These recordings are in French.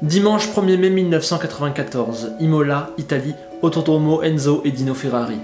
Dimanche 1er mai 1994, Imola, Italie, Autódromo Enzo et Dino Ferrari.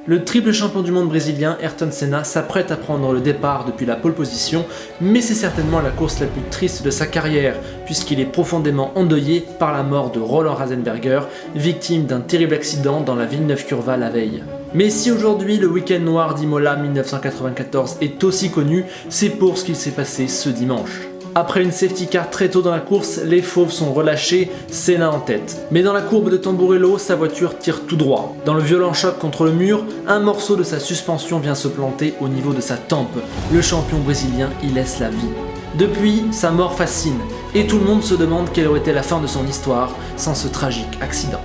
Le triple champion du monde brésilien Ayrton Senna s'apprête à prendre le départ depuis la pole position, mais c'est certainement la course la plus triste de sa carrière, puisqu'il est profondément endeuillé par la mort de Roland Ratzenberger, victime d'un terrible accident dans la Villeneuve Curva la veille. Mais si aujourd'hui le week-end noir d'Imola 1994 est aussi connu, c'est pour ce qu'il s'est passé ce dimanche. Après une safety car très tôt dans la course, les fauves sont relâchés, Senna en tête. Mais dans la courbe de Tamburello, sa voiture tire tout droit. Dans le violent choc contre le mur, un morceau de sa suspension vient se planter au niveau de sa tempe. Le champion brésilien y laisse la vie. Depuis, sa mort fascine, et tout le monde se demande quelle aurait été la fin de son histoire sans ce tragique accident.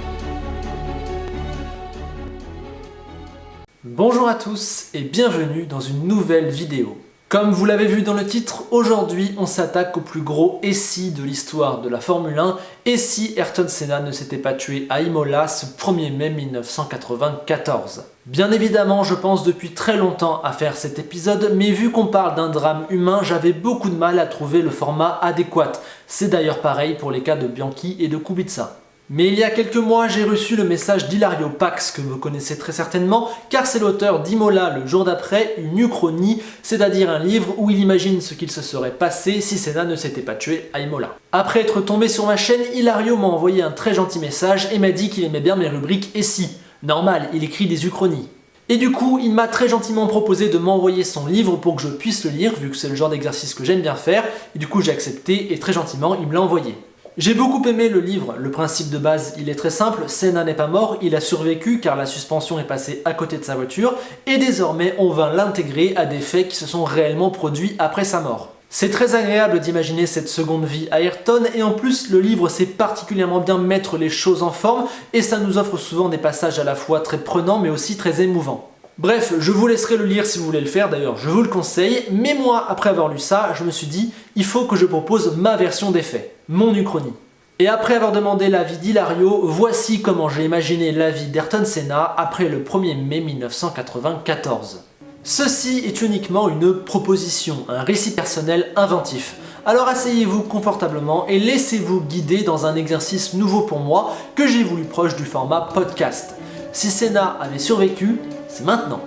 Bonjour à tous et bienvenue dans une nouvelle vidéo. Comme vous l'avez vu dans le titre, aujourd'hui on s'attaque au plus gros et si de l'histoire de la Formule 1 et si Ayrton Senna ne s'était pas tué à Imola ce 1er mai 1994. Bien évidemment, je pense depuis très longtemps à faire cet épisode, mais vu qu'on parle d'un drame humain, j'avais beaucoup de mal à trouver le format adéquat. C'est d'ailleurs pareil pour les cas de Bianchi et de Kubica. Mais il y a quelques mois, j'ai reçu le message d'Hilario Pax, que vous connaissez très certainement, car c'est l'auteur d'Imola le jour d'après, une uchronie, c'est-à-dire un livre où il imagine ce qu'il se serait passé si Senna ne s'était pas tué à Imola. Après être tombé sur ma chaîne, Hilario m'a envoyé un très gentil message et m'a dit qu'il aimait bien mes rubriques « Et si ». Normal, il écrit des uchronies. Et du coup, il m'a très gentiment proposé de m'envoyer son livre pour que je puisse le lire, vu que c'est le genre d'exercice que j'aime bien faire, et du coup j'ai accepté et très gentiment il me l'a envoyé. J'ai beaucoup aimé le livre, le principe de base il est très simple, Senna n'est pas mort, il a survécu car la suspension est passée à côté de sa voiture et désormais on va l'intégrer à des faits qui se sont réellement produits après sa mort. C'est très agréable d'imaginer cette seconde vie à Ayrton et en plus le livre sait particulièrement bien mettre les choses en forme et ça nous offre souvent des passages à la fois très prenants mais aussi très émouvants. Bref, je vous laisserai le lire si vous voulez le faire, d'ailleurs je vous le conseille, mais moi, après avoir lu ça, je me suis dit, il faut que je propose ma version des faits, mon uchronie. Et après avoir demandé l'avis d'Hilario, voici comment j'ai imaginé la vie d'Ayrton Senna après le 1er mai 1994. Ceci est uniquement une proposition, un récit personnel inventif. Alors asseyez-vous confortablement et laissez-vous guider dans un exercice nouveau pour moi que j'ai voulu proche du format podcast. Si Senna avait survécu, c'est maintenant.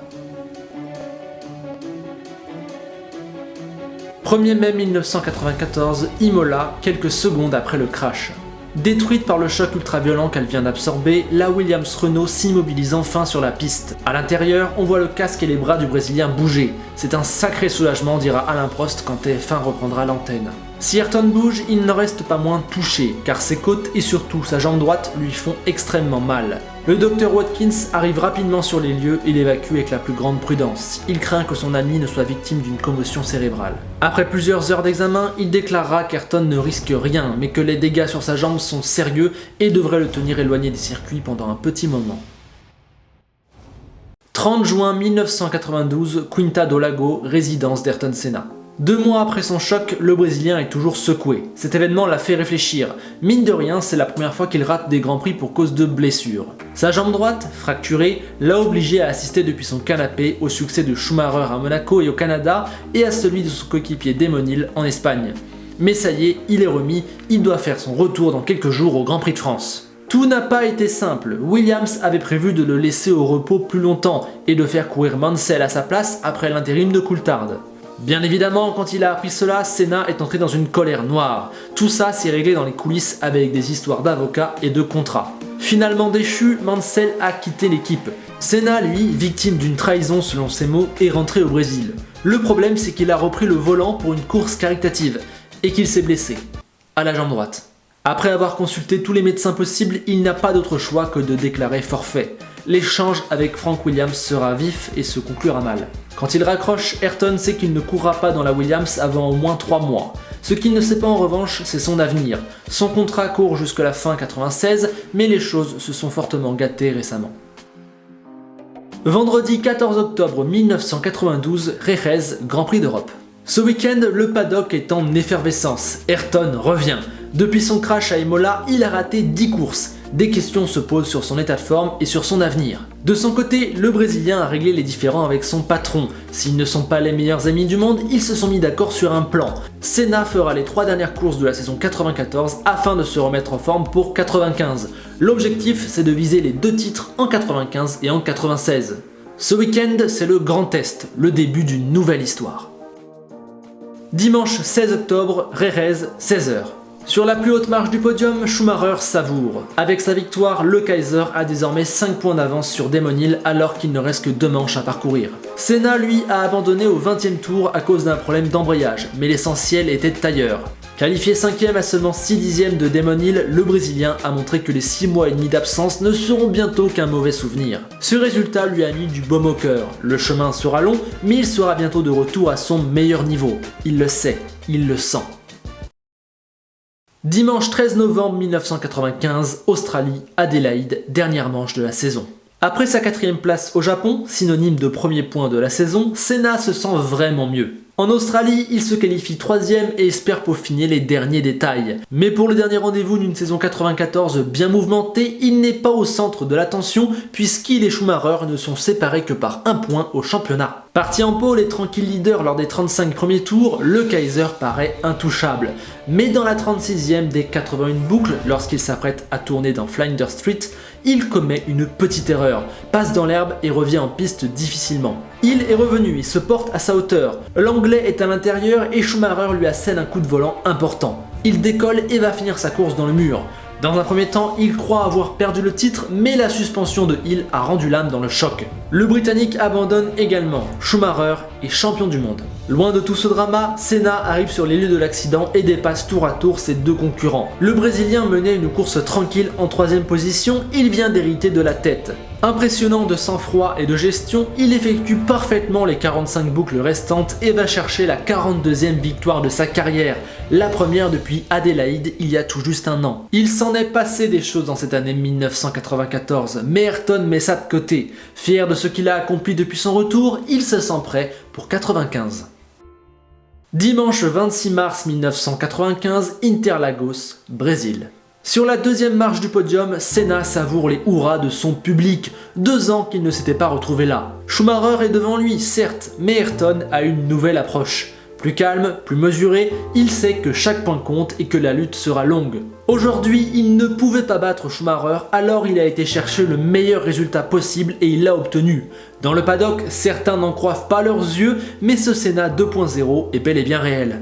1er mai 1994, Imola, quelques secondes après le crash. Détruite par le choc ultra-violent qu'elle vient d'absorber, la Williams Renault s'immobilise enfin sur la piste. À l'intérieur, on voit le casque et les bras du Brésilien bouger. C'est un sacré soulagement, dira Alain Prost quand TF1 reprendra l'antenne. Si Ayrton bouge, il ne reste pas moins touché, car ses côtes et surtout sa jambe droite lui font extrêmement mal. Le docteur Watkins arrive rapidement sur les lieux et l'évacue avec la plus grande prudence. Il craint que son ami ne soit victime d'une commotion cérébrale. Après plusieurs heures d'examen, il déclarera qu'Ayrton ne risque rien, mais que les dégâts sur sa jambe sont sérieux et devraient le tenir éloigné des circuits pendant un petit moment. 30 juin 1992, Quinta do Lago, résidence d'Ayrton Senna. 2 mois après son choc, le Brésilien est toujours secoué. Cet événement l'a fait réfléchir. Mine de rien, c'est la première fois qu'il rate des grands prix pour cause de blessures. Sa jambe droite, fracturée, l'a obligé à assister depuis son canapé au succès de Schumacher à Monaco et au Canada et à celui de son coéquipier Damon Hill en Espagne. Mais ça y est, il est remis, il doit faire son retour dans quelques jours au Grand Prix de France. Tout n'a pas été simple. Williams avait prévu de le laisser au repos plus longtemps et de faire courir Mansell à sa place après l'intérim de Coulthard. Bien évidemment, quand il a appris cela, Senna est entré dans une colère noire. Tout ça s'est réglé dans les coulisses avec des histoires d'avocats et de contrats. Finalement déchu, Mansell a quitté l'équipe. Senna, lui, victime d'une trahison selon ses mots, est rentré au Brésil. Le problème, c'est qu'il a repris le volant pour une course caritative et qu'il s'est blessé à la jambe droite. Après avoir consulté tous les médecins possibles, il n'a pas d'autre choix que de déclarer forfait. L'échange avec Frank Williams sera vif et se conclura mal. Quand il raccroche, Ayrton sait qu'il ne courra pas dans la Williams avant au moins 3 mois. Ce qu'il ne sait pas en revanche, c'est son avenir. Son contrat court jusqu'à la fin 96, mais les choses se sont fortement gâtées récemment. Vendredi 14 octobre 1992, Jerez, Grand Prix d'Europe. Ce week-end, le paddock est en effervescence. Ayrton revient. Depuis son crash à Imola, il a raté 10 courses. des questions se posent sur son état de forme et sur son avenir. De son côté, le Brésilien a réglé les différends avec son patron. S'ils ne sont pas les meilleurs amis du monde, ils se sont mis d'accord sur un plan. Senna fera les 3 dernières courses de la saison 94 afin de se remettre en forme pour 95. L'objectif, c'est de viser les 2 titres en 95 et en 96. Ce week-end, c'est le Grand Test, le début d'une nouvelle histoire. Dimanche 16 octobre, Jerez, 16h. Sur la plus haute marche du podium, Schumacher savoure. Avec sa victoire, le Kaiser a désormais 5 points d'avance sur Damon Hill alors qu'il ne reste que 2 manches à parcourir. Senna, lui, a abandonné au 20e tour à cause d'un problème d'embrayage, mais l'essentiel était ailleurs. Qualifié 5e à seulement 6 dixièmes de Damon Hill, le Brésilien a montré que les 6 mois et demi d'absence ne seront bientôt qu'un mauvais souvenir. Ce résultat lui a mis du baume au cœur. Le chemin sera long, mais il sera bientôt de retour à son meilleur niveau. Il le sait, il le sent. Dimanche 13 novembre 1995, Australie, Adélaïde, dernière manche de la saison. Après sa 4e place au Japon, synonyme de premier point de la saison, Senna se sent vraiment mieux. En Australie, il se qualifie 3e et espère peaufiner les derniers détails. Mais pour le dernier rendez-vous d'une saison 94 bien mouvementée, il n'est pas au centre de l'attention puisqu'il et Schumacher ne sont séparés que par 1 point au championnat. Parti en pôle et tranquille leader lors des 35 premiers tours, le Kaiser paraît intouchable. Mais dans la 36e des 81 boucles, lorsqu'il s'apprête à tourner dans Flinders Street, il commet une petite erreur, passe dans l'herbe et revient en piste difficilement. Hill est revenu et se porte à sa hauteur. L'Anglais est à l'intérieur et Schumacher lui assène un coup de volant important. Il décolle et va finir sa course dans le mur. Dans un premier temps, il croit avoir perdu le titre, mais la suspension de Hill a rendu l'âme dans le choc. Le Britannique abandonne également. Schumacher est champion du monde. Loin de tout ce drama, Senna arrive sur les lieux de l'accident et dépasse tour à tour ses 2 concurrents. Le Brésilien menait une course tranquille en 3e position, il vient d'hériter de la tête. Impressionnant de sang-froid et de gestion, il effectue parfaitement les 45 boucles restantes et va chercher la 42e victoire de sa carrière, la première depuis Adélaïde il y a tout juste 1 an. Il s'en est passé des choses dans cette année 1994, mais Ayrton met ça de côté. Fier de ce qu'il a accompli depuis son retour, il se sent prêt pour 95. Dimanche 26 mars 1995, Interlagos, Brésil. Sur la 2e marche du podium, Senna savoure les hurrahs de son public. 2 ans qu'il ne s'était pas retrouvé là. Schumacher est devant lui, certes, mais Ayrton a une nouvelle approche. Plus calme, plus mesuré, il sait que chaque point compte et que la lutte sera longue. Aujourd'hui, il ne pouvait pas battre Schumacher, alors il a été chercher le meilleur résultat possible et il l'a obtenu. Dans le paddock, certains n'en croient pas leurs yeux, mais ce Senna 2.0 est bel et bien réel.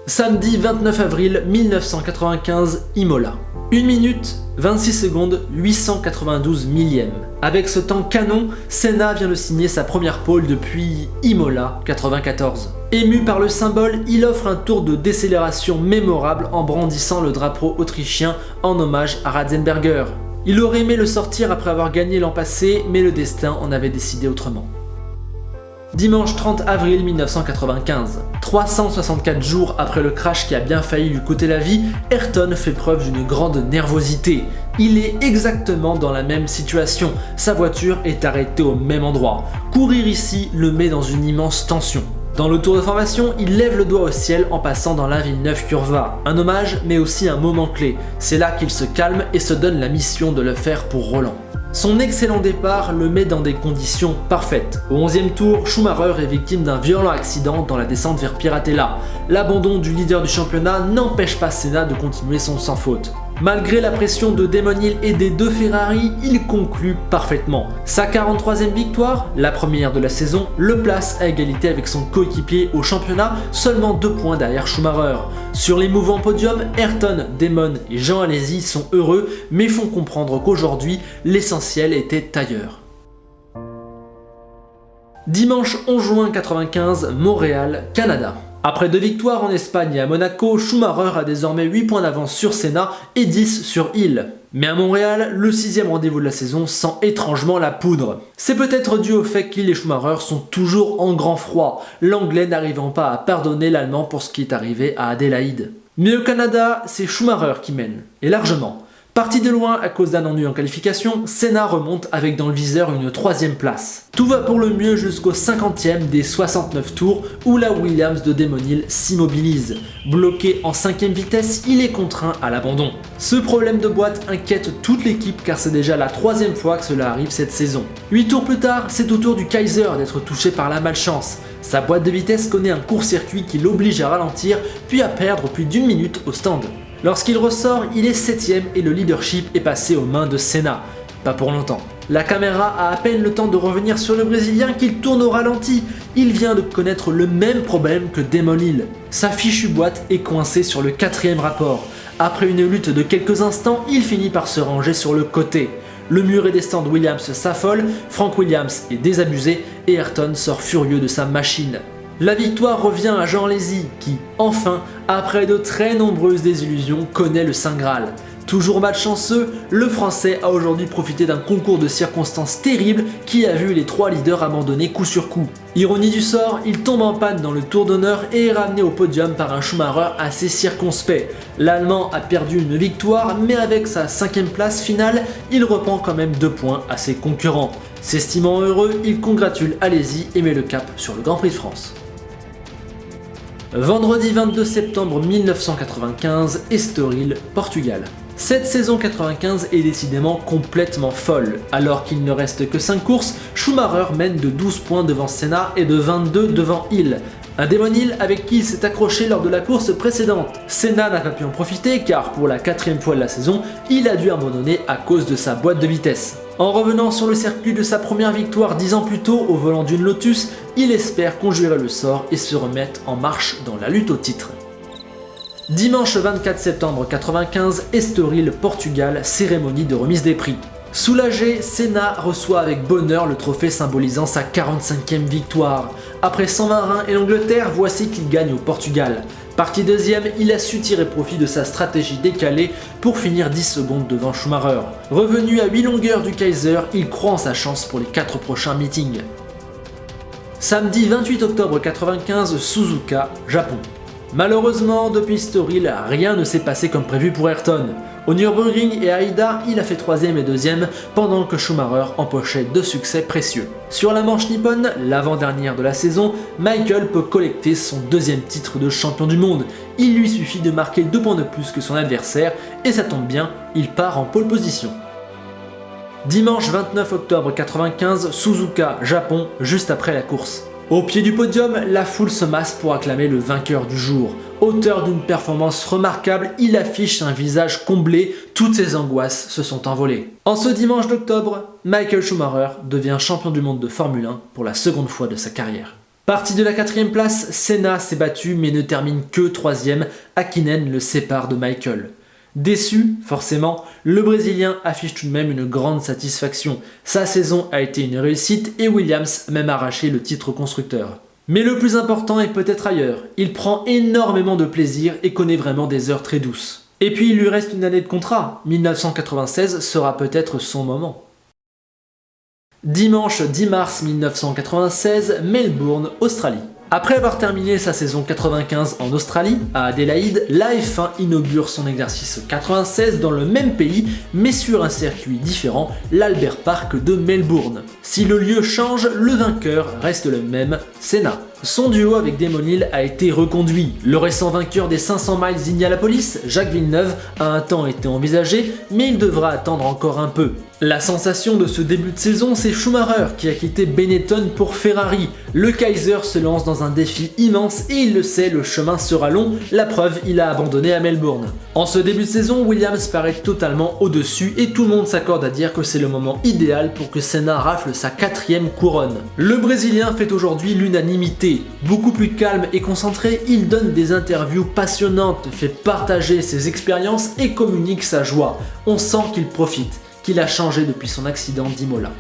Samedi 29 avril 1995, Imola. 1 minute, 26 secondes, 892 millièmes. Avec ce temps canon, Senna vient de signer sa première pole depuis Imola 94. Ému par le symbole, il offre un tour de décélération mémorable en brandissant le drapeau autrichien en hommage à Ratzenberger. Il aurait aimé le sortir après avoir gagné l'an passé, mais le destin en avait décidé autrement. Dimanche 30 avril 1995. 364 jours après le crash qui a bien failli lui coûter la vie, Ayrton fait preuve d'une grande nervosité. Il est exactement dans la même situation, sa voiture est arrêtée au même endroit. Courir ici le met dans une immense tension. Dans le tour de formation, il lève le doigt au ciel en passant dans la Villeneuve-Curva. Un hommage, mais aussi un moment clé. C'est là qu'il se calme et se donne la mission de le faire pour Roland. Son excellent départ le met dans des conditions parfaites. Au 11e tour, Schumacher est victime d'un violent accident dans la descente vers Piratella. L'abandon du leader du championnat n'empêche pas Senna de continuer son sans faute. Malgré la pression de Damon Hill et des 2 Ferrari, il conclut parfaitement. Sa 43e victoire, la première de la saison, le place à égalité avec son coéquipier au championnat, seulement 2 points derrière Schumacher. Sur les mouvants podiums, Ayrton, Damon et Jean Alesi sont heureux, mais font comprendre qu'aujourd'hui, l'essentiel était ailleurs. Dimanche 11 juin 1995, Montréal, Canada. Après 2 victoires en Espagne et à Monaco, Schumacher a désormais 8 points d'avance sur Senna et 10 sur Hill. Mais à Montréal, le 6e rendez-vous de la saison sent étrangement la poudre. C'est peut-être dû au fait qu'Hill et Schumacher sont toujours en grand froid, l'Anglais n'arrivant pas à pardonner l'Allemand pour ce qui est arrivé à Adélaïde. Mais au Canada, c'est Schumacher qui mène, et largement. Parti de loin à cause d'un ennui en qualification, Senna remonte avec dans le viseur une 3ème place. Tout va pour le mieux jusqu'au 50e des 69 tours où la Williams de Damon Hill s'immobilise. Bloqué en 5ème vitesse, il est contraint à l'abandon. Ce problème de boîte inquiète toute l'équipe car c'est déjà la 3ème fois que cela arrive cette saison. 8 tours plus tard, c'est au tour du Kaiser d'être touché par la malchance. Sa boîte de vitesse connaît un court-circuit qui l'oblige à ralentir puis à perdre plus d'1 minute au stand. Lorsqu'il ressort, il est 7ème et le leadership est passé aux mains de Senna. Pas pour longtemps. La caméra a à peine le temps de revenir sur le Brésilien qu'il tourne au ralenti. Il vient de connaître le même problème que Damon Hill. Sa fichue boîte est coincée sur le 4ème rapport. Après une lutte de quelques instants, il finit par se ranger sur le côté. Le muret des stands Williams s'affole, Frank Williams est désabusé et Ayrton sort furieux de sa machine. La victoire revient à Jean Alesi qui, enfin, après de très nombreuses désillusions, connaît le Saint Graal. Toujours malchanceux, le Français a aujourd'hui profité d'un concours de circonstances terrible qui a vu les 3 leaders abandonner coup sur coup. Ironie du sort, il tombe en panne dans le tour d'honneur et est ramené au podium par un Schumacher assez circonspect. L'Allemand a perdu une victoire, mais avec sa 5ème place finale, il reprend quand même 2 points à ses concurrents. S'estimant heureux, il congratule Alesi et met le cap sur le Grand Prix de France. Vendredi 22 septembre 1995, Estoril, Portugal. Cette saison 95 est décidément complètement folle. Alors qu'il ne reste que 5 courses, Schumacher mène de 12 points devant Senna et de 22 devant Hill. Un Damon Hill avec qui il s'est accroché lors de la course précédente. Senna n'a pas pu en profiter car pour la 4ème fois de la saison, il a dû abandonner à cause de sa boîte de vitesse. En revenant sur le circuit de sa première victoire 10 ans plus tôt au volant d'une Lotus, il espère conjurer le sort et se remettre en marche dans la lutte au titre. Dimanche 24 septembre 95, Estoril, Portugal, cérémonie de remise des prix. Soulagé, Senna reçoit avec bonheur le trophée symbolisant sa 45e victoire. Après 120 et l'Angleterre, voici qu'il gagne au Portugal. Parti 2ème, il a su tirer profit de sa stratégie décalée pour finir 10 secondes devant Schumacher. Revenu à 8 longueurs du Kaiser, il croit en sa chance pour les 4 prochains meetings. Samedi 28 octobre 95, Suzuka, Japon. Malheureusement, depuis Estoril, rien ne s'est passé comme prévu pour Ayrton. Au Nürburgring et à Aida, il a fait 3ème et 2ème pendant que Schumacher empochait 2 succès précieux. Sur la manche nippone, l'avant-dernière de la saison, Michael peut collecter son 2ème titre de champion du monde. Il lui suffit de marquer 2 points de plus que son adversaire et ça tombe bien, il part en pole position. Dimanche 29 octobre 95, Suzuka, Japon, juste après la course. Au pied du podium, la foule se masse pour acclamer le vainqueur du jour. Auteur d'une performance remarquable, il affiche un visage comblé, toutes ses angoisses se sont envolées. En ce dimanche d'octobre, Michael Schumacher devient champion du monde de Formule 1 pour la 2ème fois de sa carrière. Parti de la 4ème place, Senna s'est battu mais ne termine que 3ème, Häkkinen le sépare de Michael. Déçu, forcément, le Brésilien affiche tout de même une grande satisfaction. Sa saison a été une réussite et Williams a même arraché le titre constructeur. Mais le plus important est peut-être ailleurs. Il prend énormément de plaisir et connaît vraiment des heures très douces. Et puis il lui reste une année de contrat. 1996 sera peut-être son moment. Dimanche 10 mars 1996, Melbourne, Australie. Après avoir terminé sa saison 95 en Australie, à Adélaïde, la F1 inaugure son exercice 96 dans le même pays, mais sur un circuit différent, l'Albert Park de Melbourne. Si le lieu change, le vainqueur reste le même, Senna. Son duo avec Damon Hill a été reconduit. Le récent vainqueur des 500 miles d'Indianapolis, Jacques Villeneuve, a un temps été envisagé, mais il devra attendre encore un peu. La sensation de ce début de saison, c'est Schumacher qui a quitté Benetton pour Ferrari. Le Kaiser se lance dans un défi immense et il le sait, le chemin sera long, la preuve, il a abandonné à Melbourne. En ce début de saison, Williams paraît totalement au-dessus et tout le monde s'accorde à dire que c'est le moment idéal pour que Senna rafle sa 4ème couronne. Le Brésilien fait aujourd'hui l'unanimité. Beaucoup plus calme et concentré, il donne des interviews passionnantes, fait partager ses expériences et communique sa joie. On sent qu'il profite, qu'il a changé depuis son accident d'Imola.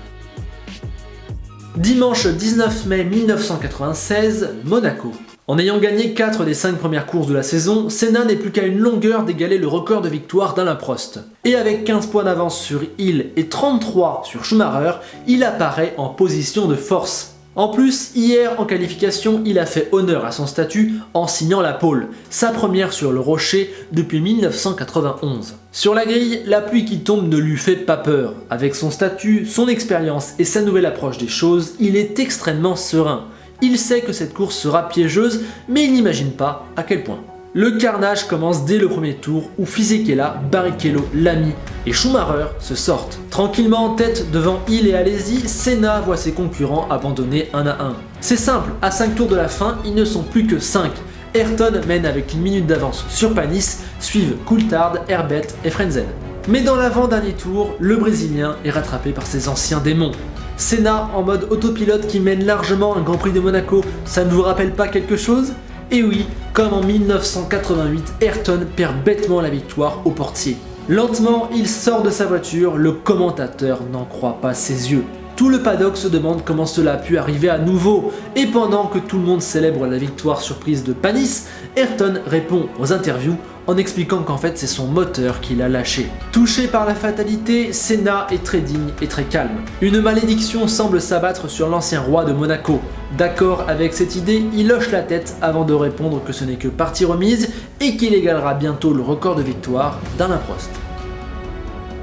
Dimanche 19 mai 1996, Monaco. En ayant gagné 4 des 5 premières courses de la saison, Senna n'est plus qu'à une longueur d'égaler le record de victoire d'Alain Prost. Et avec 15 points d'avance sur Hill et 33 sur Schumacher, il apparaît en position de force. En plus, hier en qualification, il a fait honneur à son statut en signant la pole, sa première sur le rocher depuis 1991. Sur la grille, la pluie qui tombe ne lui fait pas peur. Avec son statut, son expérience et sa nouvelle approche des choses, il est extrêmement serein. Il sait que cette course sera piégeuse, mais il n'imagine pas à quel point. Le carnage commence dès le premier tour où Fisichella, Barrichello, Lamy et Schumacher se sortent. Tranquillement en tête devant Hill et Alesi, Senna voit ses concurrents abandonner un à un. C'est simple, à 5 tours de la fin, ils ne sont plus que 5. Ayrton mène avec une minute d'avance sur Panis, suivent Coulthard, Herbert et Frentzen. Mais dans l'avant-dernier tour, le Brésilien est rattrapé par ses anciens démons. Senna en mode autopilote qui mène largement un Grand Prix de Monaco, ça ne vous rappelle pas quelque chose ? Et oui, comme en 1988, Ayrton perd bêtement la victoire au portier. Lentement, il sort de sa voiture, le commentateur n'en croit pas ses yeux. Tout le paddock se demande comment cela a pu arriver à nouveau, et pendant que tout le monde célèbre la victoire surprise de Panis, Ayrton répond aux interviews en expliquant qu'en fait c'est son moteur qui l'a lâché. Touché par la fatalité, Senna est très digne et très calme. Une malédiction semble s'abattre sur l'ancien roi de Monaco. D'accord avec cette idée, il hoche la tête avant de répondre que ce n'est que partie remise et qu'il égalera bientôt le record de victoire d'Alain Prost.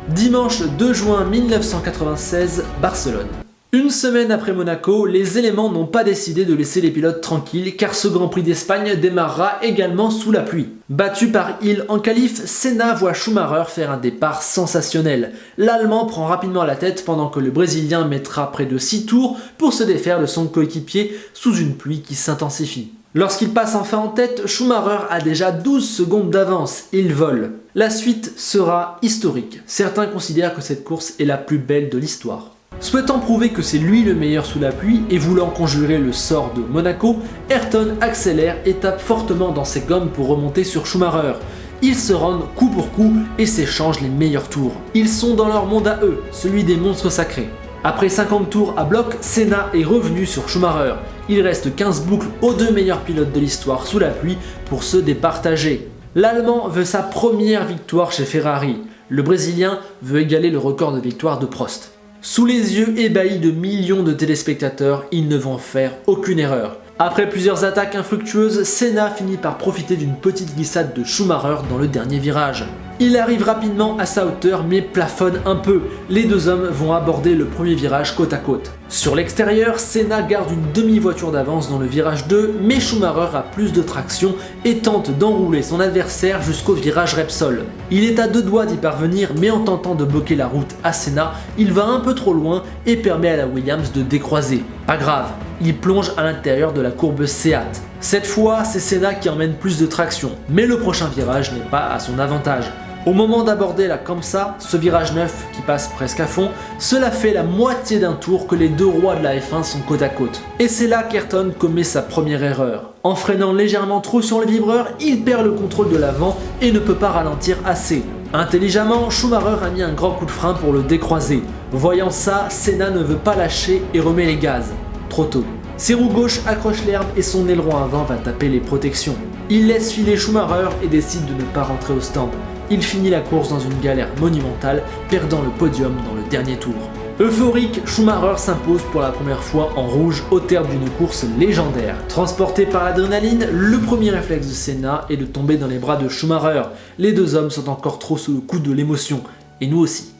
Dimanche 2 juin 1996, Barcelone. Une semaine après Monaco, les éléments n'ont pas décidé de laisser les pilotes tranquilles car ce Grand Prix d'Espagne démarrera également sous la pluie. Battu par Hill en qualif, Senna voit Schumacher faire un départ sensationnel. L'Allemand prend rapidement la tête pendant que le Brésilien mettra près de 6 tours pour se défaire de son coéquipier sous une pluie qui s'intensifie. Lorsqu'il passe enfin en tête, Schumacher a déjà 12 secondes d'avance, il vole. La suite sera historique. Certains considèrent que cette course est la plus belle de l'histoire. Souhaitant prouver que c'est lui le meilleur sous la pluie et voulant conjurer le sort de Monaco, Ayrton accélère et tape fortement dans ses gommes pour remonter sur Schumacher. Ils se rendent coup pour coup et s'échangent les meilleurs tours. Ils sont dans leur monde à eux, celui des monstres sacrés. Après 50 tours à bloc, Senna est revenu sur Schumacher. Il reste 15 boucles aux deux meilleurs pilotes de l'histoire sous la pluie pour se départager. L'Allemand veut sa première victoire chez Ferrari. Le Brésilien veut égaler le record de victoire de Prost. Sous les yeux ébahis de millions de téléspectateurs, ils ne vont faire aucune erreur. Après plusieurs attaques infructueuses, Senna finit par profiter d'une petite glissade de Schumacher dans le dernier virage. Il arrive rapidement à sa hauteur mais plafonne un peu. Les deux hommes vont aborder le premier virage côte à côte. Sur l'extérieur, Senna garde une demi-voiture d'avance dans le virage 2, mais Schumacher a plus de traction et tente d'enrouler son adversaire jusqu'au virage Repsol. Il est à deux doigts d'y parvenir, mais en tentant de bloquer la route à Senna, il va un peu trop loin et permet à la Williams de décroiser. Pas grave, il plonge à l'intérieur de la courbe Seat. Cette fois, c'est Senna qui emmène plus de traction, mais le prochain virage n'est pas à son avantage. Au moment d'aborder la Kampsa, ce virage 9 qui passe presque à fond, cela fait la moitié d'un tour que les deux rois de la F1 sont côte à côte. Et c'est là qu'Ayrton commet sa première erreur. En freinant légèrement trop sur le vibreur, il perd le contrôle de l'avant et ne peut pas ralentir assez. Intelligemment, Schumacher a mis un grand coup de frein pour le décroiser. Voyant ça, Senna ne veut pas lâcher et remet les gaz. Trop tôt. Ses roues gauche accrochent l'herbe et son aileron avant va taper les protections. Il laisse filer Schumacher et décide de ne pas rentrer au stand. Il finit la course dans une galère monumentale, perdant le podium dans le dernier tour. Euphorique, Schumacher s'impose pour la première fois en rouge au terme d'une course légendaire. Transporté par l'adrénaline, le premier réflexe de Senna est de tomber dans les bras de Schumacher. Les deux hommes sont encore trop sous le coup de l'émotion, et nous aussi.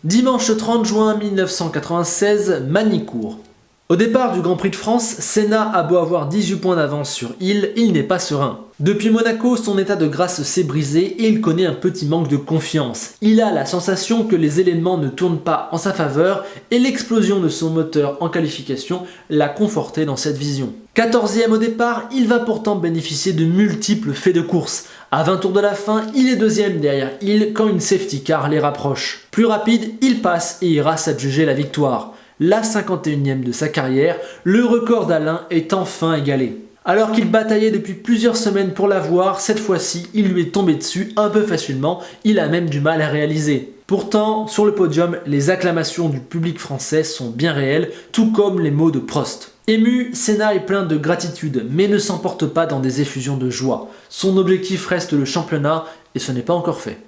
Dimanche 30 juin 1996, Magny-Cours. Au départ du Grand Prix de France, Senna a beau avoir 18 points d'avance sur Hill, il n'est pas serein. Depuis Monaco, son état de grâce s'est brisé et il connaît un petit manque de confiance. Il a la sensation que les éléments ne tournent pas en sa faveur et l'explosion de son moteur en qualification l'a conforté dans cette vision. 14e au départ, il va pourtant bénéficier de multiples faits de course. À 20 tours de la fin, il est deuxième derrière Hill quand une safety car les rapproche. Plus rapide, il passe et ira s'adjuger la victoire. La 51e de sa carrière, le record d'Alain est enfin égalé. Alors qu'il bataillait depuis plusieurs semaines pour l'avoir, cette fois-ci, il lui est tombé dessus un peu facilement, il a même du mal à réaliser. Pourtant, sur le podium, les acclamations du public français sont bien réelles, tout comme les mots de Prost. Ému, Senna est plein de gratitude, mais ne s'emporte pas dans des effusions de joie. Son objectif reste le championnat, et ce n'est pas encore fait.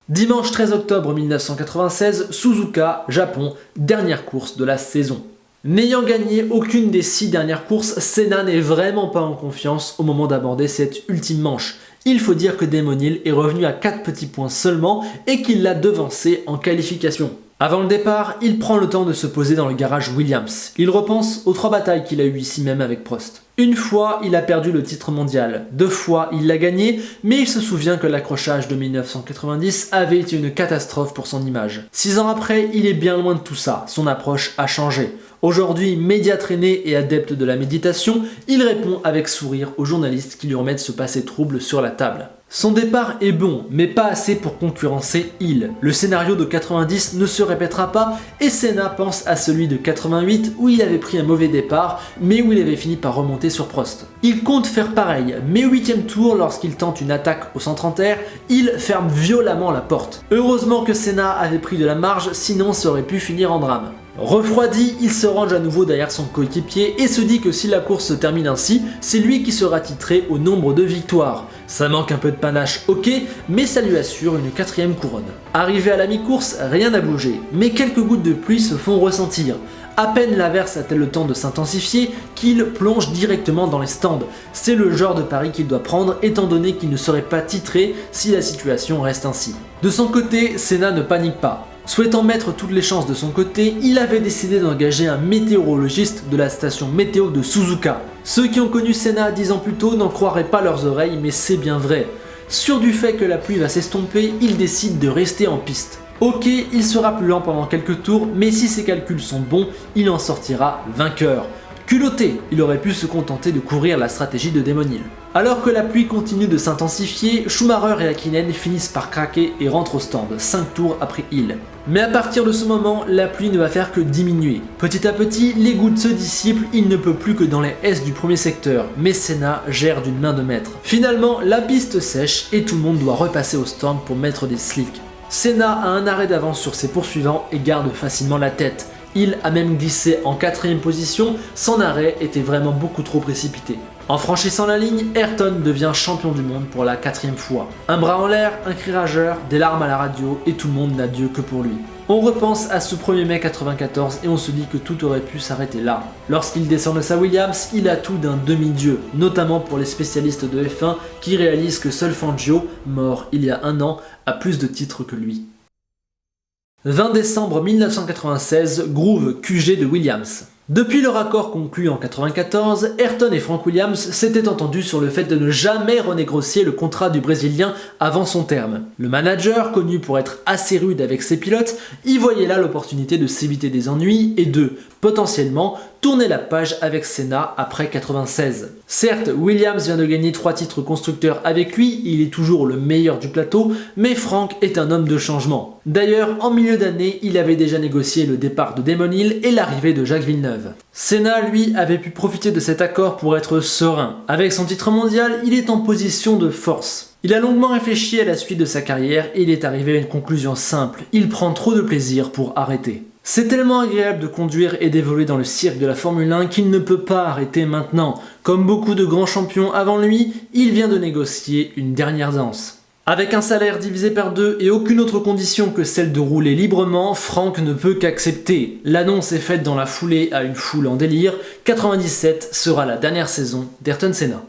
Dimanche 13 octobre 1996, Suzuka, Japon, dernière course de la saison. N'ayant gagné aucune des 6 dernières courses, Senna n'est vraiment pas en confiance au moment d'aborder cette ultime manche. Il faut dire que Damon Hill est revenu à 4 petits points seulement et qu'il l'a devancé en qualification. Avant le départ, il prend le temps de se poser dans le garage Williams. Il repense aux 3 batailles qu'il a eues ici même avec Prost. Une fois, il a perdu le titre mondial. 2 fois, il l'a gagné, mais il se souvient que l'accrochage de 1990 avait été une catastrophe pour son image. 6 ans après, il est bien loin de tout ça. Son approche a changé. Aujourd'hui, média traîné et adepte de la méditation, il répond avec sourire aux journalistes qui lui remettent ce passé trouble sur la table. Son départ est bon, mais pas assez pour concurrencer Hill. Le scénario de 90 ne se répétera pas et Senna pense à celui de 88 où il avait pris un mauvais départ, mais où il avait fini par remonter sur Prost. Il compte faire pareil, mais au 8e tour, lorsqu'il tente une attaque au 130 R, Hill ferme violemment la porte. Heureusement que Senna avait pris de la marge, sinon ça aurait pu finir en drame. Refroidi, il se range à nouveau derrière son coéquipier et se dit que si la course se termine ainsi, c'est lui qui sera titré au nombre de victoires. Ça manque un peu de panache, ok, mais ça lui assure une 4e couronne. Arrivé à la mi-course, rien n'a bougé, mais quelques gouttes de pluie se font ressentir. À peine l'averse a-t-elle le temps de s'intensifier qu'il plonge directement dans les stands. C'est le genre de pari qu'il doit prendre étant donné qu'il ne serait pas titré si la situation reste ainsi. De son côté, Senna ne panique pas. Souhaitant mettre toutes les chances de son côté, il avait décidé d'engager un météorologiste de la station météo de Suzuka. Ceux qui ont connu Senna 10 ans plus tôt n'en croiraient pas leurs oreilles, mais c'est bien vrai. Sûr du fait que la pluie va s'estomper, il décide de rester en piste. Ok, il sera plus lent pendant quelques tours, mais si ses calculs sont bons, il en sortira vainqueur. Culotté, il aurait pu se contenter de courir la stratégie de Damon Hill. Alors que la pluie continue de s'intensifier, Schumacher et Häkkinen finissent par craquer et rentrent au stand, 5 tours après Hill. Mais à partir de ce moment, la pluie ne va faire que diminuer. Petit à petit, les gouttes se dissipent, il ne peut plus que dans les S du premier secteur, mais Senna gère d'une main de maître. Finalement, la piste sèche et tout le monde doit repasser au stand pour mettre des slicks. Senna a un arrêt d'avance sur ses poursuivants et garde facilement la tête. Hill a même glissé en 4e position, son arrêt était vraiment beaucoup trop précipité. En franchissant la ligne, Ayrton devient champion du monde pour la 4e fois. Un bras en l'air, un cri rageur, des larmes à la radio et tout le monde n'a Dieu que pour lui. On repense à ce 1er mai 94 et on se dit que tout aurait pu s'arrêter là. Lorsqu'il descend de sa Williams, il a tout d'un demi-dieu, notamment pour les spécialistes de F1 qui réalisent que seul Fangio, mort il y a 1 an, a plus de titres que lui. 20 décembre 1996, Groove QG de Williams. Depuis leur accord conclu en 1994, Ayrton et Frank Williams s'étaient entendus sur le fait de ne jamais renégocier le contrat du Brésilien avant son terme. Le manager, connu pour être assez rude avec ses pilotes, y voyait là l'opportunité de s'éviter des ennuis et de, potentiellement, tourner la page avec Senna après 96. Certes, Williams vient de gagner 3 titres constructeurs avec lui, il est toujours le meilleur du plateau, mais Frank est un homme de changement. D'ailleurs, en milieu d'année, il avait déjà négocié le départ de Damon Hill et l'arrivée de Jacques Villeneuve. Senna, lui, avait pu profiter de cet accord pour être serein. Avec son titre mondial, il est en position de force. Il a longuement réfléchi à la suite de sa carrière et il est arrivé à une conclusion simple, il prend trop de plaisir pour arrêter. C'est tellement agréable de conduire et d'évoluer dans le cirque de la Formule 1 qu'il ne peut pas arrêter maintenant. Comme beaucoup de grands champions avant lui, il vient de négocier une dernière danse. Avec un salaire divisé par 2 et aucune autre condition que celle de rouler librement, Frank ne peut qu'accepter. L'annonce est faite dans la foulée à une foule en délire. 97 sera la dernière saison d'Ayrton Senna.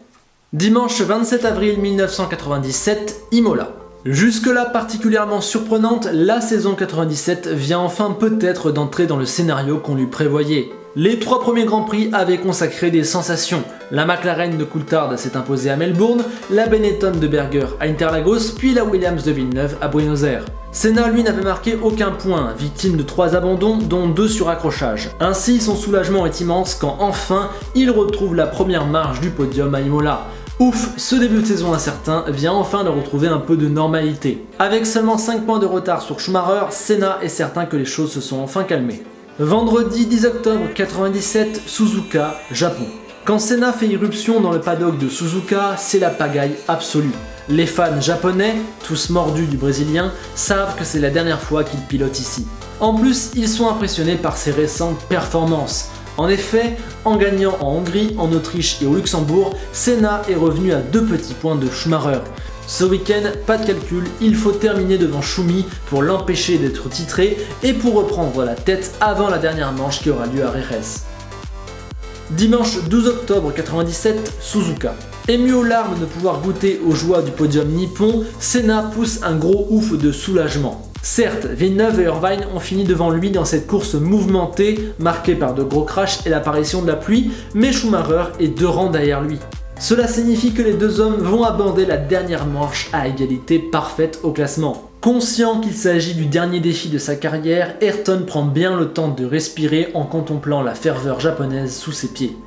Dimanche 27 avril 1997, Imola. Jusque-là particulièrement surprenante, la saison 97 vient enfin peut-être d'entrer dans le scénario qu'on lui prévoyait. Les 3 premiers Grands Prix avaient consacré des sensations. La McLaren de Coulthard s'est imposée à Melbourne, la Benetton de Berger à Interlagos, puis la Williams de Villeneuve à Buenos Aires. Senna, lui, n'avait marqué aucun point, victime de 3 abandons, dont 2 sur accrochage. Ainsi, son soulagement est immense quand enfin, il retrouve la première marche du podium à Imola. Ouf, ce début de saison incertain vient enfin de retrouver un peu de normalité. Avec seulement 5 points de retard sur Schumacher, Senna est certain que les choses se sont enfin calmées. Vendredi 10 octobre 97, Suzuka, Japon. Quand Senna fait irruption dans le paddock de Suzuka, c'est la pagaille absolue. Les fans japonais, tous mordus du brésilien, savent que c'est la dernière fois qu'il pilote ici. En plus, ils sont impressionnés par ses récentes performances. En effet, en gagnant en Hongrie, en Autriche et au Luxembourg, Senna est revenu à 2 petits points de Schumacher. Ce week-end, pas de calcul, il faut terminer devant Shumi pour l'empêcher d'être titré et pour reprendre la tête avant la dernière manche qui aura lieu à Jerez. Dimanche 12 octobre 97, Suzuka. Ému aux larmes de pouvoir goûter aux joies du podium nippon, Senna pousse un gros ouf de soulagement. Certes, Villeneuve et Irvine ont fini devant lui dans cette course mouvementée, marquée par de gros crashs et l'apparition de la pluie, mais Schumacher est 2 rangs derrière lui. Cela signifie que les deux hommes vont aborder la dernière manche à égalité parfaite au classement. Conscient qu'il s'agit du dernier défi de sa carrière, Ayrton prend bien le temps de respirer en contemplant la ferveur japonaise sous ses pieds.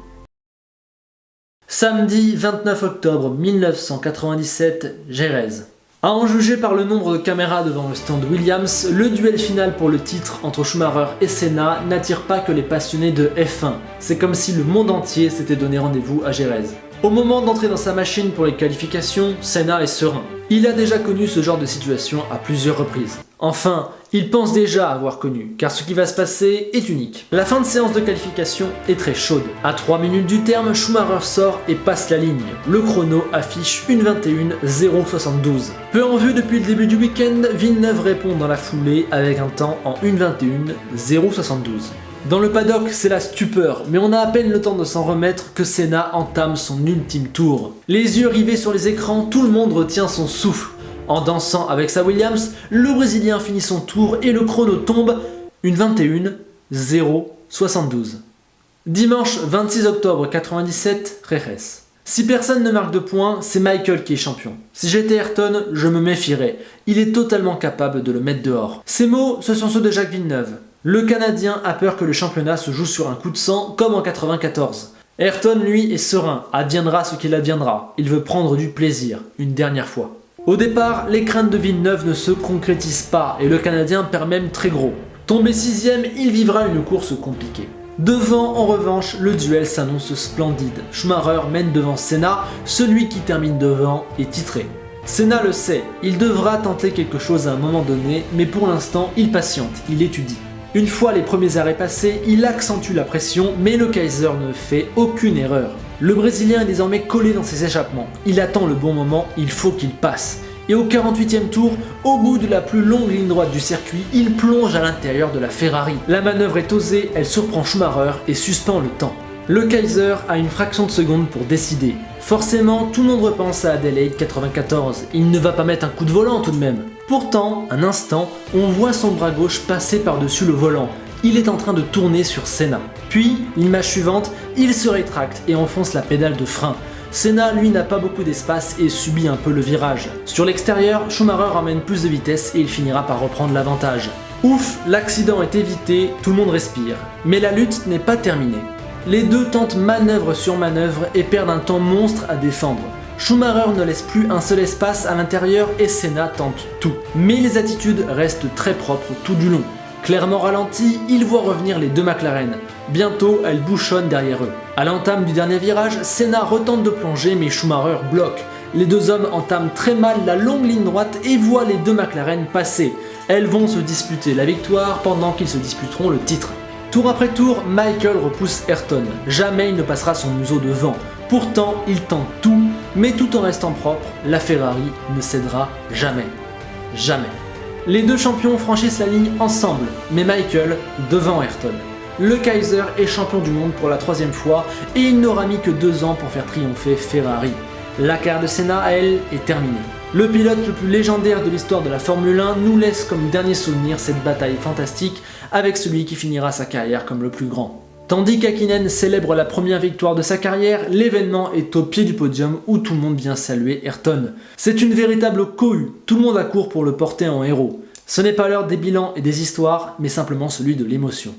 Samedi 29 octobre 1997, Jerez. À en juger par le nombre de caméras devant le stand Williams, le duel final pour le titre entre Schumacher et Senna n'attire pas que les passionnés de F1. C'est comme si le monde entier s'était donné rendez-vous à Jerez. Au moment d'entrer dans sa machine pour les qualifications, Senna est serein. Il a déjà connu ce genre de situation à plusieurs reprises. Enfin, il pense déjà avoir connu, car ce qui va se passer est unique. La fin de séance de qualification est très chaude. À 3 minutes du terme, Schumacher sort et passe la ligne. Le chrono affiche 1:21:072. Peu en vue depuis le début du week-end, Villeneuve répond dans la foulée avec un temps en 1:21:072. Dans le paddock, c'est la stupeur, mais on a à peine le temps de s'en remettre que Senna entame son ultime tour. Les yeux rivés sur les écrans, tout le monde retient son souffle. En dansant avec sa Williams, le Brésilien finit son tour et le chrono tombe 1:21:072. Dimanche 26 octobre 97, Jerez. Si personne ne marque de points, c'est Michael qui est champion. Si j'étais Ayrton, je me méfierais. Il est totalement capable de le mettre dehors. Ces mots, ce sont ceux de Jacques Villeneuve. Le Canadien a peur que le championnat se joue sur un coup de sang comme en 94. Ayrton, lui, est serein, adviendra ce qu'il adviendra. Il veut prendre du plaisir, une dernière fois. Au départ, les craintes de Villeneuve ne se concrétisent pas et le Canadien perd même très gros. Tombé 6ème, il vivra une course compliquée. Devant, en revanche, le duel s'annonce splendide. Schumacher mène devant Senna, celui qui termine devant est titré. Senna le sait, il devra tenter quelque chose à un moment donné, mais pour l'instant, il patiente, il étudie. Une fois les premiers arrêts passés, il accentue la pression, mais le Kaiser ne fait aucune erreur. Le Brésilien est désormais collé dans ses échappements. Il attend le bon moment, il faut qu'il passe. Et au 48e tour, au bout de la plus longue ligne droite du circuit, il plonge à l'intérieur de la Ferrari. La manœuvre est osée, elle surprend Schumacher et suspend le temps. Le Kaiser a une fraction de seconde pour décider. Forcément, tout le monde repense à Adelaide 94. Il ne va pas mettre un coup de volant tout de même. Pourtant, un instant, on voit son bras gauche passer par-dessus le volant. Il est en train de tourner sur Senna. Puis, l'image suivante, il se rétracte et enfonce la pédale de frein. Senna, lui, n'a pas beaucoup d'espace et subit un peu le virage. Sur l'extérieur, Schumacher ramène plus de vitesse et il finira par reprendre l'avantage. Ouf, l'accident est évité, tout le monde respire. Mais la lutte n'est pas terminée. Les deux tentent manœuvre sur manœuvre et perdent un temps monstre à défendre. Schumacher ne laisse plus un seul espace à l'intérieur et Senna tente tout. Mais les attitudes restent très propres tout du long. Clairement ralenti, il voit revenir les deux McLaren. Bientôt, elles bouchonnent derrière eux. À l'entame du dernier virage, Senna retente de plonger mais Schumacher bloque. Les deux hommes entament très mal la longue ligne droite et voient les deux McLaren passer. Elles vont se disputer la victoire pendant qu'ils se disputeront le titre. Tour après tour, Michael repousse Ayrton. Jamais il ne passera son museau devant. Pourtant, il tente tout, mais tout en restant propre, la Ferrari ne cédera jamais. Jamais. Les deux champions franchissent la ligne ensemble, mais Michael devant Ayrton. Le Kaiser est champion du monde pour la 3e fois et il n'aura mis que 2 ans pour faire triompher Ferrari. La carrière de Senna, à elle, est terminée. Le pilote le plus légendaire de l'histoire de la Formule 1 nous laisse comme dernier souvenir cette bataille fantastique avec celui qui finira sa carrière comme le plus grand. Tandis qu'Hakkinen célèbre la première victoire de sa carrière, l'événement est au pied du podium où tout le monde vient saluer Ayrton. C'est une véritable cohue, tout le monde accourt pour le porter en héros. Ce n'est pas l'heure des bilans et des histoires, mais simplement celui de l'émotion.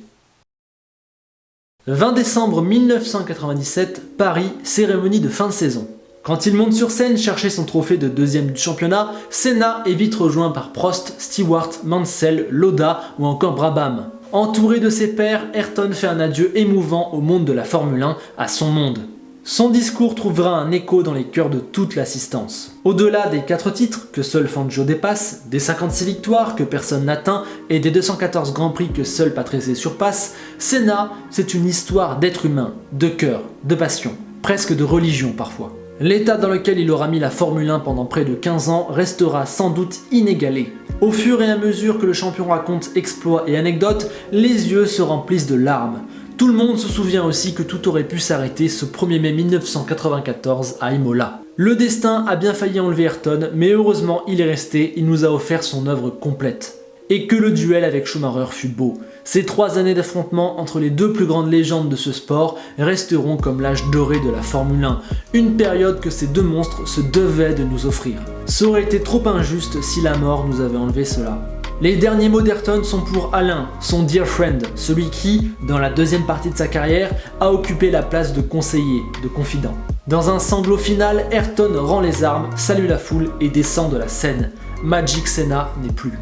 20 décembre 1997, Paris, cérémonie de fin de saison. Quand il monte sur scène chercher son trophée de 2e du championnat, Senna est vite rejoint par Prost, Stewart, Mansell, Lauda ou encore Brabham. Entouré de ses pairs, Ayrton fait un adieu émouvant au monde de la Formule 1, à son monde. Son discours trouvera un écho dans les cœurs de toute l'assistance. Au-delà des 4 titres que seul Fangio dépasse, des 56 victoires que personne n'atteint et des 214 Grands Prix que seul Patrese surpasse, Senna, c'est une histoire d'être humain, de cœur, de passion, presque de religion parfois. L'état dans lequel il aura mis la Formule 1 pendant près de 15 ans restera sans doute inégalé. Au fur et à mesure que le champion raconte exploits et anecdotes, les yeux se remplissent de larmes. Tout le monde se souvient aussi que tout aurait pu s'arrêter ce 1er mai 1994 à Imola. Le destin a bien failli enlever Ayrton, mais heureusement il est resté, il nous a offert son œuvre complète. Et que le duel avec Schumacher fut beau. Ces 3 années d'affrontement entre les 2 plus grandes légendes de ce sport resteront comme l'âge doré de la Formule 1, une période que ces 2 monstres se devaient de nous offrir. Ça aurait été trop injuste si la mort nous avait enlevé cela. Les derniers mots d'Ayrton sont pour Alain, son dear friend, celui qui, dans la deuxième partie de sa carrière, a occupé la place de conseiller, de confident. Dans un sanglot final, Ayrton rend les armes, salue la foule et descend de la scène. Magic Senna n'est plus.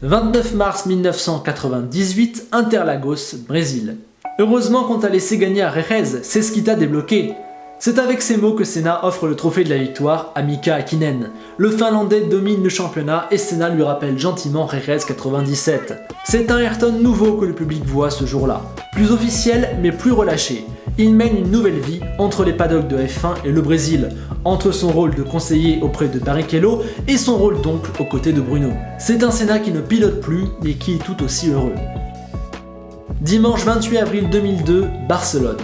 29 mars 1998, Interlagos, Brésil. Heureusement qu'on t'a laissé gagner à Jerez, c'est ce qui t'a débloqué. C'est avec ces mots que Senna offre le trophée de la victoire à Mika Häkkinen. Le Finlandais domine le championnat et Senna lui rappelle gentiment Jerez 97. C'est un Ayrton nouveau que le public voit ce jour-là. Plus officiel mais plus relâché. Il mène une nouvelle vie entre les paddocks de F1 et le Brésil, entre son rôle de conseiller auprès de Barrichello et son rôle d'oncle aux côtés de Bruno. C'est un Senna qui ne pilote plus mais qui est tout aussi heureux. Dimanche 28 avril 2002, Barcelone.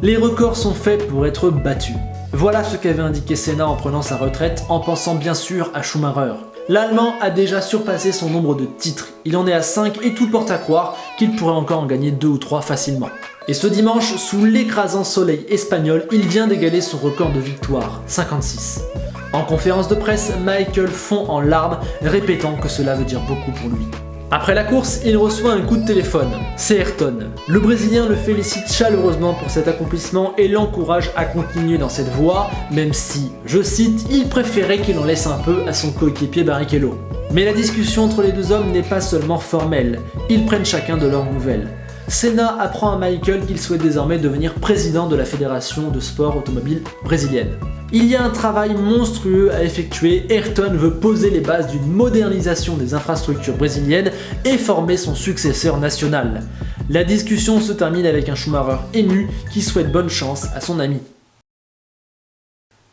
Les records sont faits pour être battus. Voilà ce qu'avait indiqué Senna en prenant sa retraite, en pensant bien sûr à Schumacher. L'Allemand a déjà surpassé son nombre de titres, il en est à 5 et tout porte à croire qu'il pourrait encore en gagner 2 ou 3 facilement. Et ce dimanche, sous l'écrasant soleil espagnol, il vient d'égaler son record de victoire, 56. En conférence de presse, Michael fond en larmes, répétant que cela veut dire beaucoup pour lui. Après la course, il reçoit un coup de téléphone. C'est Ayrton. Le Brésilien le félicite chaleureusement pour cet accomplissement et l'encourage à continuer dans cette voie, même si, je cite, il préférait qu'il en laisse un peu à son coéquipier Barrichello. Mais la discussion entre les 2 hommes n'est pas seulement formelle, ils prennent chacun de leurs nouvelles. Senna apprend à Michael qu'il souhaite désormais devenir président de la Fédération de sport automobile brésilienne. Il y a un travail monstrueux à effectuer, Ayrton veut poser les bases d'une modernisation des infrastructures brésiliennes et former son successeur national. La discussion se termine avec un Schumacher ému qui souhaite bonne chance à son ami.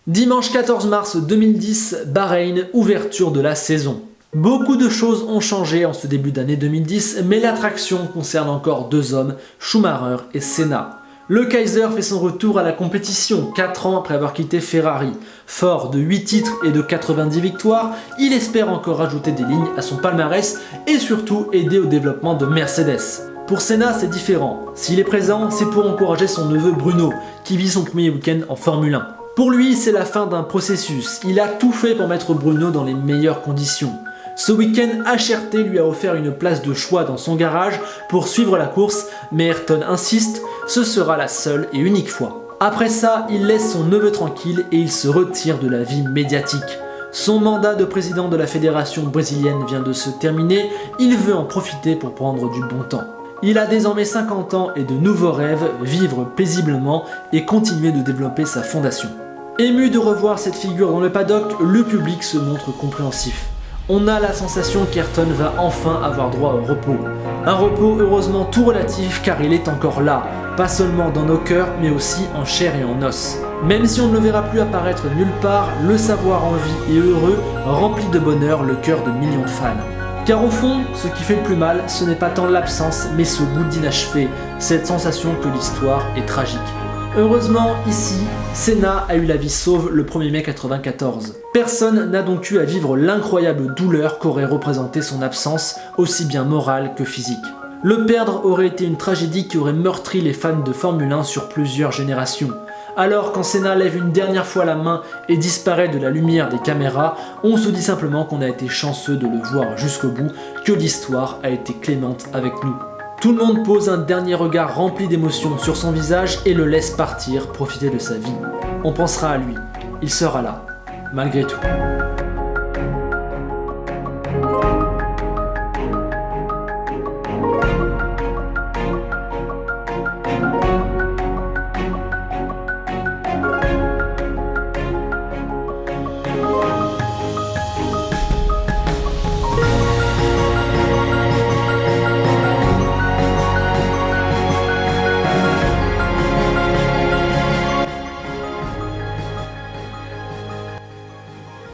Dimanche 14 mars 2010, Bahreïn, ouverture de la saison. Beaucoup de choses ont changé en ce début d'année 2010, mais l'attraction concerne encore 2 hommes, Schumacher et Senna. Le Kaiser fait son retour à la compétition 4 ans après avoir quitté Ferrari. Fort de 8 titres et de 90 victoires, il espère encore ajouter des lignes à son palmarès et surtout aider au développement de Mercedes. Pour Senna, c'est différent. S'il est présent, c'est pour encourager son neveu Bruno, qui vit son premier week-end en Formule 1. Pour lui, c'est la fin d'un processus. Il a tout fait pour mettre Bruno dans les meilleures conditions. Ce week-end, HRT lui a offert une place de choix dans son garage pour suivre la course, mais Ayrton insiste, ce sera la seule et unique fois. Après ça, il laisse son neveu tranquille et il se retire de la vie médiatique. Son mandat de président de la fédération brésilienne vient de se terminer, il veut en profiter pour prendre du bon temps. Il a désormais 50 ans et de nouveaux rêves, vivre paisiblement et continuer de développer sa fondation. Ému de revoir cette figure dans le paddock, le public se montre compréhensif. On a la sensation qu'Ayrton va enfin avoir droit au repos. Un repos heureusement tout relatif car il est encore là, pas seulement dans nos cœurs mais aussi en chair et en os. Même si on ne le verra plus apparaître nulle part, le savoir en vie et heureux remplit de bonheur le cœur de millions de fans. Car au fond, ce qui fait le plus mal, ce n'est pas tant l'absence mais ce goût d'inachevé, cette sensation que l'histoire est tragique. Heureusement, ici, Senna a eu la vie sauve le 1er mai 1994. Personne n'a donc eu à vivre l'incroyable douleur qu'aurait représenté son absence, aussi bien morale que physique. Le perdre aurait été une tragédie qui aurait meurtri les fans de Formule 1 sur plusieurs générations. Alors quand Senna lève une dernière fois la main et disparaît de la lumière des caméras, on se dit simplement qu'on a été chanceux de le voir jusqu'au bout, que l'histoire a été clémente avec nous. Tout le monde pose un dernier regard rempli d'émotion sur son visage et le laisse partir, profiter de sa vie. On pensera à lui, il sera là, malgré tout.